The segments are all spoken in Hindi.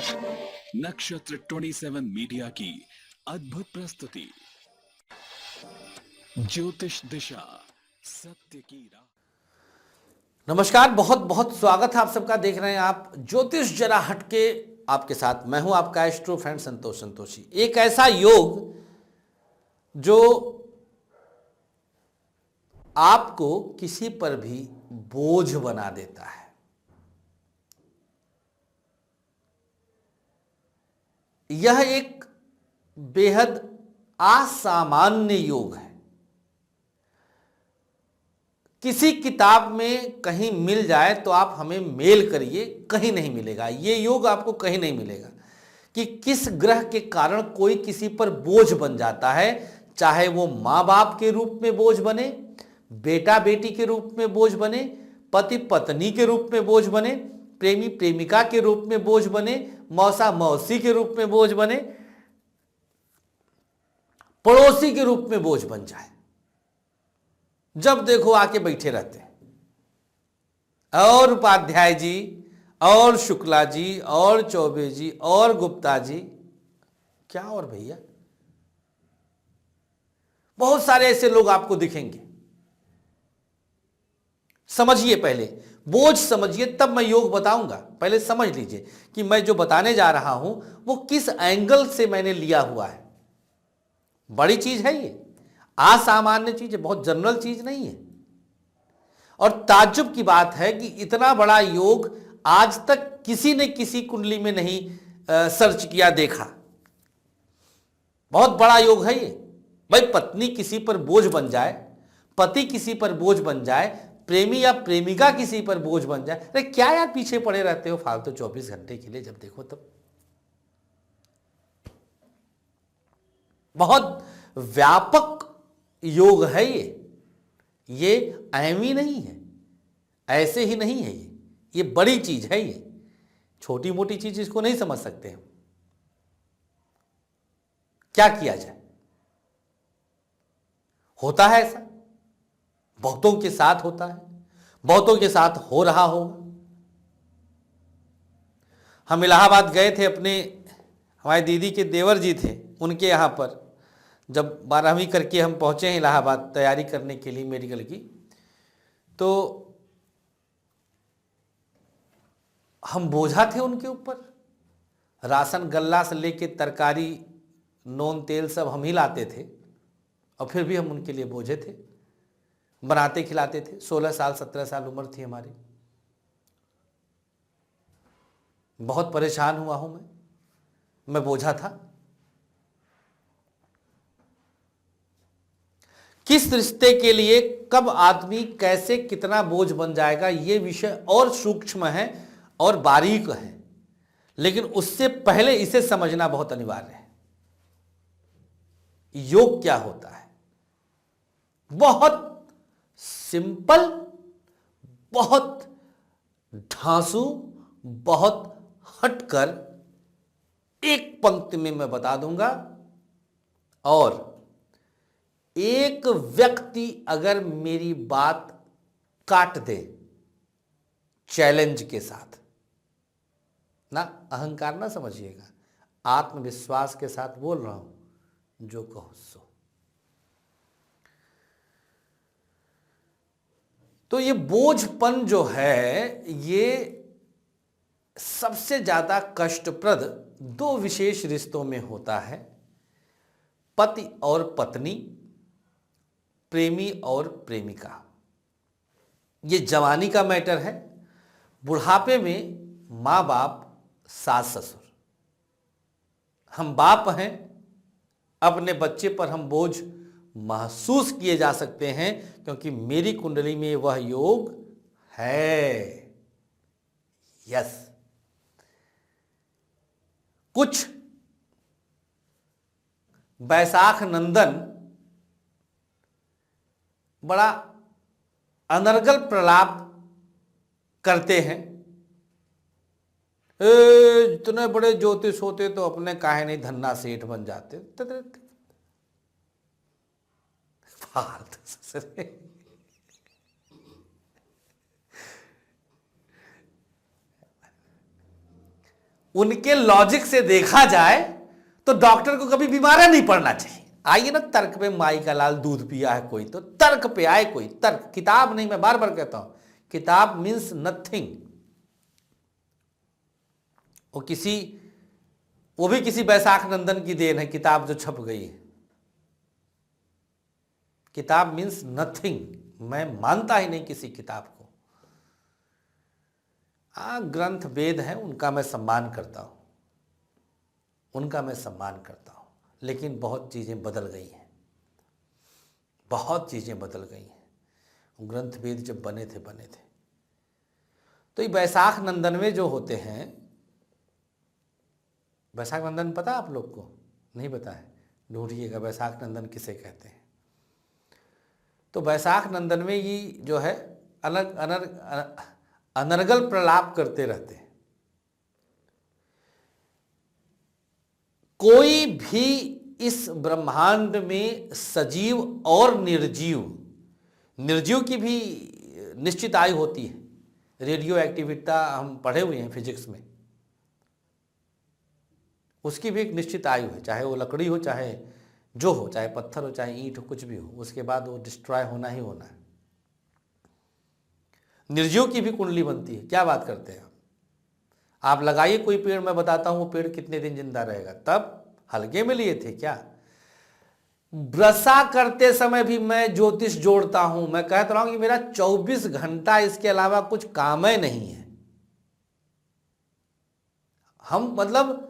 नक्षत्र 27 मीडिया की अद्भुत प्रस्तुति ज्योतिष दिशा सत्य की राह। नमस्कार, बहुत बहुत स्वागत है आप सबका। देख रहे हैं आप ज्योतिष जरा हटके, आपके साथ मैं हूं आपका एस्ट्रो फ्रेंड संतोष संतोषी। एक ऐसा योग जो आपको किसी पर भी बोझ बना देता है। यह एक बेहद असामान्य योग है। किसी किताब में कहीं मिल जाए तो आप हमें मेल करिए, कहीं नहीं मिलेगा। ये योग आपको कहीं नहीं मिलेगा कि किस ग्रह के कारण कोई किसी पर बोझ बन जाता है। चाहे वो माँ बाप के रूप में बोझ बने, बेटा बेटी के रूप में बोझ बने, पति पत्नी के रूप में बोझ बने, प्रेमी प्रेमिका के रूप में बोझ बने, मौसा मौसी के रूप में बोझ बने, पड़ोसी के रूप में बोझ बन जाए। जब देखो आके बैठे रहते हैं। और उपाध्याय जी, और शुक्ला जी, और चौबे जी, और गुप्ता जी, क्या और भैया, बहुत सारे ऐसे लोग आपको दिखेंगे। समझिए, पहले बोझ समझिए, तब मैं योग बताऊंगा। पहले समझ लीजिए कि मैं जो बताने जा रहा हूं वो किस एंगल से मैंने लिया हुआ है। बड़ी चीज है ये, असामान्य चीज है, बहुत जनरल चीज नहीं है। और ताज्जुब की बात है कि इतना बड़ा योग आज तक किसी ने किसी कुंडली में नहीं सर्च किया, देखा। बहुत बड़ा योग है ये। भाई, पत्नी किसी पर बोझ बन जाए, पति किसी पर बोझ बन जाए, प्रेमी या प्रेमिका किसी पर बोझ बन जाए। अरे क्या यार पीछे पड़े रहते हो फालतू 24 घंटे के लिए, जब देखो तब। बहुत व्यापक योग है ये अहमी नहीं है, ऐसे ही नहीं है। ये बड़ी चीज है। ये छोटी मोटी चीज इसको नहीं समझ सकते हम। क्या किया जाए? होता है ऐसा, बहुतों के साथ होता है, बहुतों के साथ हो रहा होगा। हम इलाहाबाद गए थे, अपने हमारी दीदी के देवर जी थे, उनके यहाँ पर। जब 12वीं करके हम पहुँचे हैं इलाहाबाद तैयारी करने के लिए मेडिकल की, तो हम बोझा थे उनके ऊपर। राशन गल्ला से लेके तरकारी, नून तेल सब हम ही लाते थे, और फिर भी हम उनके लिए बोझे थे। बनाते खिलाते थे। 16 साल 17 साल उम्र थी हमारी। बहुत परेशान हुआ हूं मैं बोझा था। किस रिश्ते के लिए कब आदमी कैसे कितना बोझ बन जाएगा, ये विषय और सूक्ष्म है और बारीक है, लेकिन उससे पहले इसे समझना बहुत अनिवार्य है। योग क्या होता है? बहुत सिंपल, बहुत ढांसू, बहुत हटकर एक पंक्ति में मैं बता दूंगा। और एक व्यक्ति अगर मेरी बात काट दे चैलेंज के साथ, ना अहंकार ना समझिएगा, आत्मविश्वास के साथ बोल रहा हूं, जो कहो सो। तो ये बोझपन जो है, ये सबसे ज्यादा कष्टप्रद दो विशेष रिश्तों में होता है। पति और पत्नी, प्रेमी और प्रेमिका। ये जवानी का मैटर है। बुढ़ापे में माँ बाप, सास ससुर। हम बाप हैं, अपने बच्चे पर हम बोझ महसूस किए जा सकते हैं, क्योंकि मेरी कुंडली में वह योग है। यस, कुछ बैसाख नंदन बड़ा अनर्गल प्रलाप करते हैं। इतने बड़े ज्योतिष होते तो अपने काहे नहीं धन्ना सेठ बन जाते। फालतू ससुरे। उनके लॉजिक से देखा जाए तो डॉक्टर को कभी बीमार नहीं पड़ना चाहिए। आइए ना तर्क पे, माई का लाल दूध पिया है कोई, तो तर्क पे आए कोई, तर्क, किताब नहीं। मैं बार बार कहता हूं किताब मीन्स नथिंग। वो भी किसी बैसाख नंदन की देन है, किताब जो छप गई है। किताब मीन्स नथिंग। मैं मानता ही नहीं किसी किताब को। ग्रंथ वेद हैं, उनका मैं सम्मान करता हूं, लेकिन बहुत चीजें बदल गई हैं, बहुत चीजें बदल गई हैं। ग्रंथ वेद जब बने थे तो ये बैसाख नंदन में जो होते हैं, बैसाख नंदन पता आप लोग को? नहीं पता है? ढूंढिएगा बैसाख नंदन किसे कहते हैं। तो बैसाख नंदन में ये जो है अनर्गल प्रलाप करते रहते हैं। कोई भी इस ब्रह्मांड में सजीव और निर्जीव की भी निश्चित आयु होती है। रेडियो एक्टिविटा हम पढ़े हुए हैं फिजिक्स में, उसकी भी एक निश्चित आयु है। चाहे वो लकड़ी हो, चाहे जो हो, चाहे पत्थर हो, चाहे ईंट हो, कुछ भी हो, उसके बाद वो डिस्ट्रॉय होना ही होना है। निर्जीव की भी कुंडली बनती है। क्या बात करते हैं आप लगाइए कोई पेड़, मैं बताता हूं वो पेड़ कितने दिन जिंदा रहेगा। तब हल्के में लिए थे क्या? वृषा करते समय भी मैं ज्योतिष जोड़ता हूं। मैं कहता रहा हूं कि मेरा 24 घंटा इसके अलावा कुछ काम ही नहीं है। हम मतलब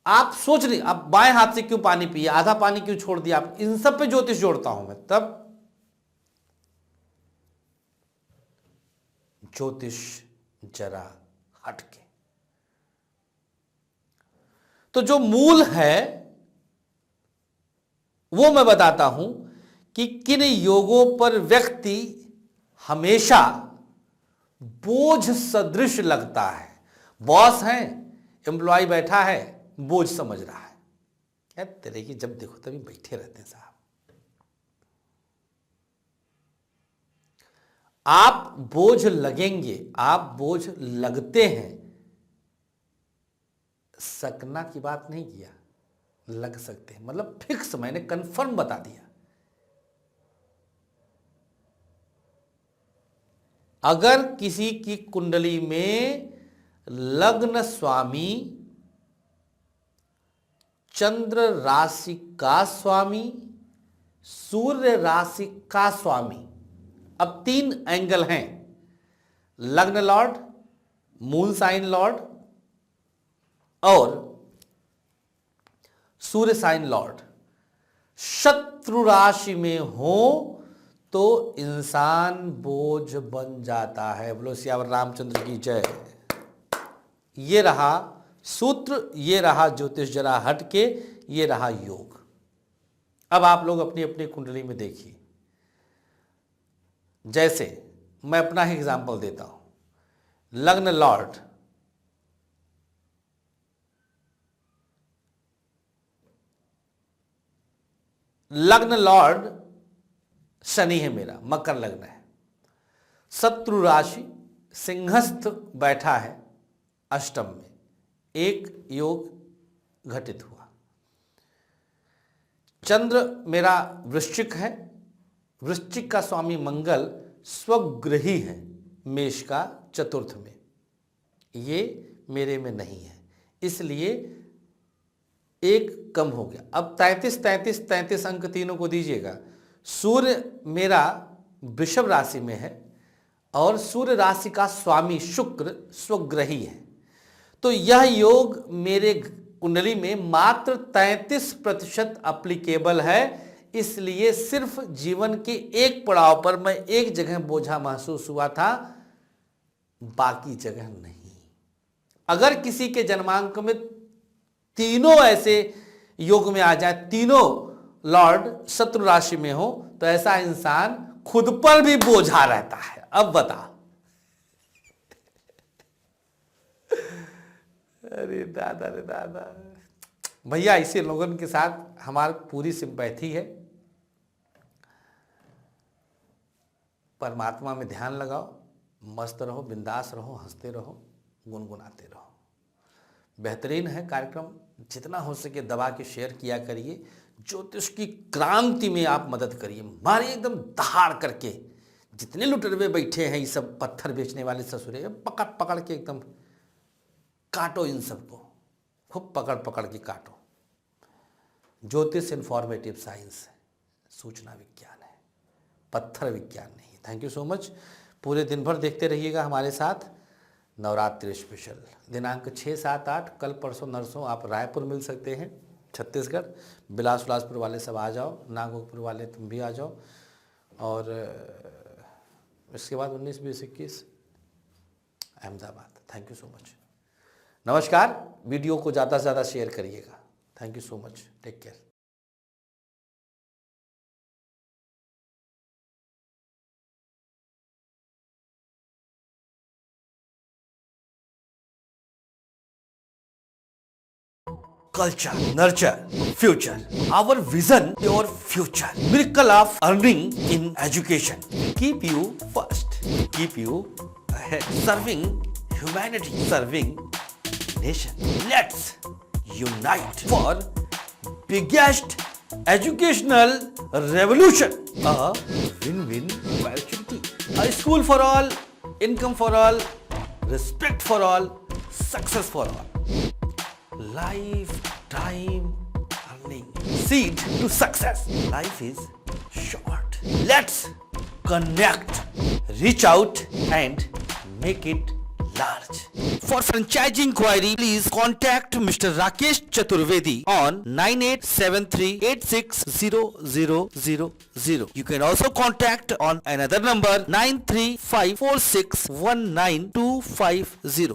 आप सोच रहे, आप बाएं हाथ से क्यों पानी पिए, आधा पानी क्यों छोड़ दिया, आप इन सब पे ज्योतिष जोड़ता हूं मैं। तब ज्योतिष जरा हटके। तो जो मूल है वो मैं बताता हूं कि किन योगों पर व्यक्ति हमेशा बोझ सदृश लगता है। बॉस है, एम्प्लॉय बैठा है, बोझ समझ रहा है। क्या तेरे की जब देखो तभी बैठे रहते हैं साहब। आप बोझ लगेंगे, आप बोझ लगते हैं। सकना की बात नहीं किया, लग सकते हैं, मतलब फिक्स, मैंने कंफर्म बता दिया। अगर किसी की कुंडली में लग्न स्वामी चंद्र राशि का स्वामी, सूर्य राशि का स्वामी, अब 3 एंगल हैं, लग्न लॉर्ड, मून साइन लॉर्ड और सूर्य साइन लॉर्ड शत्रु राशि में हो तो इंसान बोझ बन जाता है। बोलो सियावर रामचंद्र की जय। ये रहा सूत्र, ये रहा ज्योतिष जरा हटके, ये रहा योग। अब आप लोग अपनी अपनी कुंडली में देखिए। जैसे मैं अपना ही एग्जांपल देता हूं, लग्न लॉर्ड शनि है मेरा, मकर लग्न है। शत्रु राशि सिंहस्थ बैठा है अष्टम में, एक योग घटित हुआ। चंद्र मेरा वृश्चिक है, वृश्चिक का स्वामी मंगल स्वगृही है मेष का चतुर्थ में, ये मेरे में नहीं है, इसलिए एक कम हो गया। अब 33 अंक तीनों को दीजिएगा। सूर्य मेरा वृषभ राशि में है और सूर्य राशि का स्वामी शुक्र स्वग्रही है, तो यह योग मेरे कुंडली में मात्र 33% अप्लीकेबल है। इसलिए सिर्फ जीवन के एक पड़ाव पर मैं एक जगह बोझा महसूस हुआ था, बाकी जगह नहीं। अगर किसी के जन्मांक में तीनों ऐसे योग में आ जाए, तीनों लॉर्ड शत्रु राशि में हो, तो ऐसा इंसान खुद पर भी बोझा रहता है। अब बता, अरे दादा रे दादा, भैया ऐसे लोगों के साथ हमारी पूरी सिंपैथी है। परमात्मा में ध्यान लगाओ, मस्त रहो, बिंदास रहो, हंसते रहो, गुनगुनाते रहो। बेहतरीन है कार्यक्रम, जितना हो सके दबा के शेयर किया करिए। ज्योतिष की क्रांति में आप मदद करिए, मारिए एकदम दहाड़ करके। जितने लुटेरवे बैठे हैं ये सब पत्थर बेचने वाले ससुरे, पकड़ पकड़ के एकदम काटो, इन सबको खूब पकड़ पकड़ के काटो। ज्योतिष इन्फॉर्मेटिव साइंस है, सूचना विज्ञान है, पत्थर विज्ञान नहीं। Thank you so much. पूरे दिन भर देखते रहिएगा हमारे साथ नवरात्रि स्पेशल। दिनांक 6, 7, 8 कल परसों नरसों आप रायपुर मिल सकते हैं, छत्तीसगढ़। बिलासपुर वाले सब आ जाओ, नागौर वाले तुम भी आ जाओ। और इसके बाद 19, 20, 21 Ahmedabad. Thank you so much. नमस्कार। वीडियो को ज़्यादा से ज़्यादा शेयर करिएगा। Thank you so much. Take care. Culture, nurture, future. Our vision, your future. Miracle of earning in education. Keep you first. Keep you ahead. Serving humanity. Serving nation. Let's unite for biggest educational revolution. A win-win opportunity. A school for all, income for all, respect for all, success for all. Lifetime earning. Seed to success. Life is short. Let's connect, reach out and make it large. For franchise inquiry, please contact Mr. Rakesh Chaturvedi on 9873860000. You can also contact on another number 9354619 250.